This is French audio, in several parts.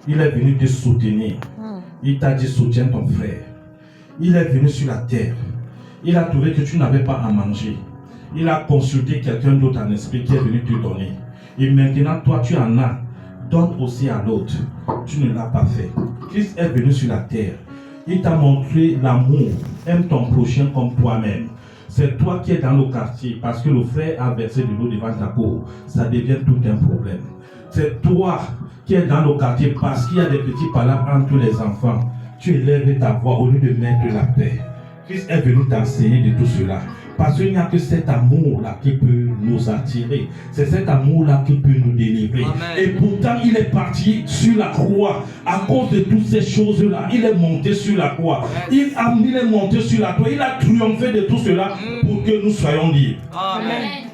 Il est venu te soutenir. Il t'a dit soutiens ton frère. Il est venu sur la terre. Il a trouvé que tu n'avais pas à manger. Il a consulté quelqu'un d'autre en esprit qui est venu te donner. Et maintenant, toi, tu en as. Donne aussi à l'autre. Tu ne l'as pas fait. Christ est venu sur la terre. Il t'a montré l'amour. Aime ton prochain comme toi-même. C'est toi qui es dans le quartier parce que le frère a versé de l'eau devant ta cour. Ça devient tout un problème. C'est toi qui es dans le quartier parce qu'il y a des petits palabres entre les enfants. Tu élèves ta voix au lieu de mettre la paix. Christ est venu t'enseigner de tout cela. Parce qu'il n'y a que cet amour-là qui peut nous attirer. C'est cet amour-là qui peut nous délivrer. Amen. Et pourtant, il est parti sur la croix. À cause de toutes ces choses-là, il est monté sur la croix. Il est monté sur la croix. Il a triomphé de tout cela pour que nous soyons libres. Amen.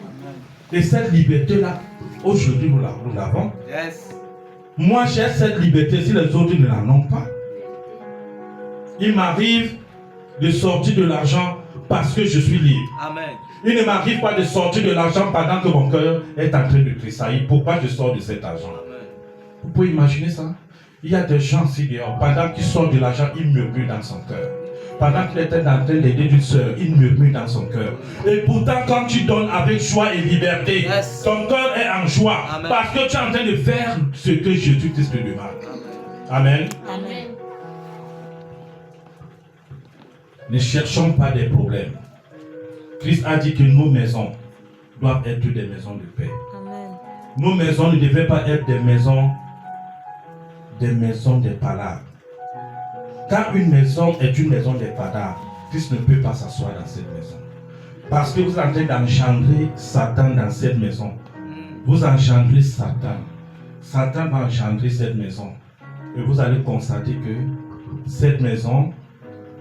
Et cette liberté-là, aujourd'hui, nous l'avons. Yes. Moi, j'ai cette liberté si les autres ne l'en ont pas. Il m'arrive de sortir de l'argent parce que je suis libre. Amen. Il ne m'arrive pas de sortir de l'argent pendant que mon cœur est en train de tressaillir. Pourquoi je sors de cet argent? Amen. Vous pouvez imaginer ça? Il y a des gens ici dehors, pendant qu'ils sortent de l'argent, ils murmurent dans son cœur. Pendant qu'il était en train d'aider une soeur, il murmure dans son cœur. Et pourtant, quand tu donnes avec joie et liberté, yes, ton cœur est en joie. Amen. Parce que tu es en train de faire ce que Jésus-Christ te demande. Amen. Amen. Ne cherchons pas des problèmes. Christ a dit que nos maisons doivent être des maisons de paix. Amen. Nos maisons ne devaient pas être des maisons des palabres. Quand une maison est une maison des palabres, Christ ne peut pas s'asseoir dans cette maison. Parce que vous êtes en train d'engendrer Satan dans cette maison. Vous engendrez Satan. Satan va engendrer cette maison. Et vous allez constater que cette maison,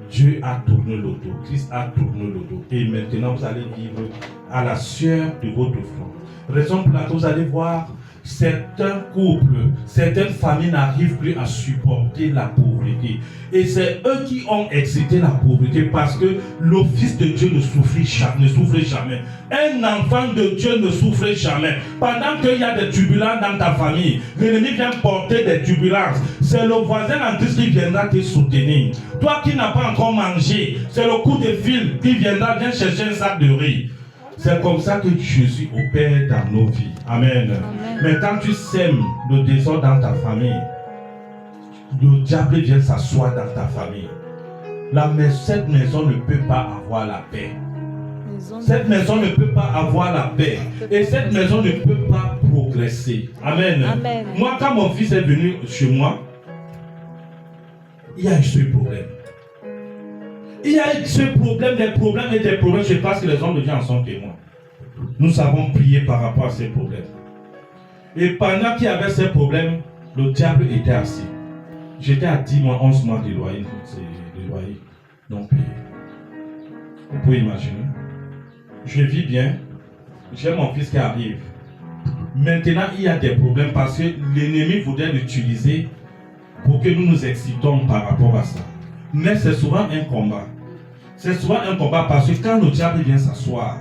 Dieu a tourné le dos, Christ a tourné le dos. Et maintenant, vous allez vivre à la sueur de votre front. Raison pour laquelle vous allez voir certains couples, certaines familles n'arrivent plus à supporter la pauvreté. Et c'est eux qui ont excité la pauvreté parce que le Fils de Dieu ne souffrait jamais. Un enfant de Dieu ne souffrait jamais. Pendant qu'il y a des turbulences dans ta famille, l'ennemi vient porter des turbulences. C'est le voisin en Christ qui viendra te soutenir. Toi qui n'as pas encore mangé, c'est le coup de fil qui viendra chercher un sac de riz. C'est comme ça que Jésus opère dans nos vies. Amen. Amen. Mais quand tu sèmes le désordre dans ta famille, le diable vient s'asseoir dans ta famille. Cette maison ne peut pas avoir la paix. Cette maison ne peut pas avoir la paix. Et cette maison ne peut pas progresser. Amen. Amen. Moi, quand mon fils est venu chez moi, il y a eu ce problème. Il y a eu ce problème, des problèmes et des problèmes. Je pense que les hommes de Dieu en sont témoins. Nous avons prié par rapport à ces problèmes. Et pendant qu'il y avait ces problèmes, le diable était assis. J'étais à 10 mois, 11 mois de loyer. Donc, vous pouvez imaginer. Je vis bien. J'ai mon fils qui arrive. Maintenant, il y a des problèmes parce que l'ennemi voudrait l'utiliser pour que nous nous excitons par rapport à ça. Mais c'est souvent un combat. C'est souvent un combat parce que quand le diable vient s'asseoir,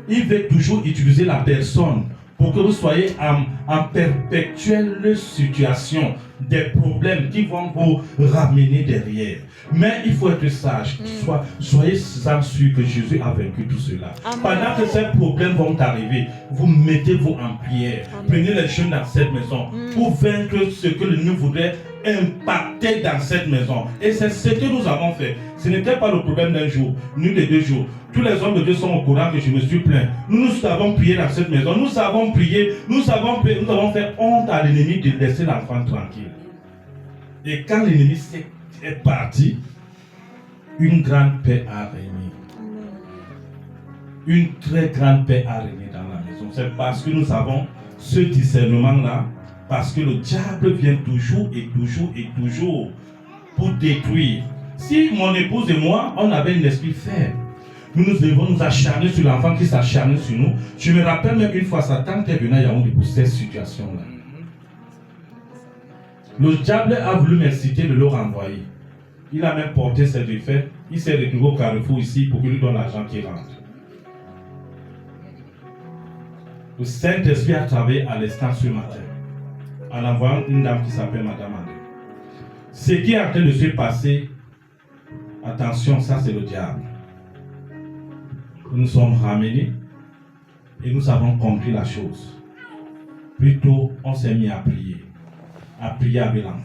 il veut toujours utiliser la personne pour que vous soyez en perpétuelle situation, des problèmes qui vont vous ramener derrière. Mais il faut être sage. Soyez sûrs que Jésus a vaincu tout cela. Amen. Pendant que ces problèmes vont arriver, vous mettez-vous en prière. Amen. Prenez les jeunes dans cette maison pour vaincre ce que l'ennemi voudrait impacter dans cette maison. Et c'est ce que nous avons fait. Ce n'était pas le problème d'un jour, ni de 2 jours. Tous les hommes de Dieu sont au courant que je me suis plaint. Nous avons prié dans cette maison. Nous avons prié. Nous avons fait honte à l'ennemi de laisser l'enfant tranquille. Et quand l'ennemi est parti, une grande paix a régné. Une très grande paix a régné dans la maison. C'est parce que nous avons ce discernement-là. Parce que le diable vient toujours pour détruire. Si mon épouse et moi, on avait un esprit faible, nous devons nous acharner sur l'enfant qui s'acharne sur nous. Je me rappelle même une fois, Satan est venu à Yaoundé pour cette situation-là. Le diable a voulu m'inciter de le renvoyer. Il a même porté ses effets. Il s'est retrouvé au carrefour ici pour qu'il lui donne l'argent qui rentre. Le Saint-Esprit a travaillé à l'instant ce matin en envoyant une dame qui s'appelle Madame André. Ce qui est en train de se passer, attention, ça c'est le diable. Nous sommes ramenés et nous avons compris la chose. Plutôt, on s'est mis à prier avec l'enfant.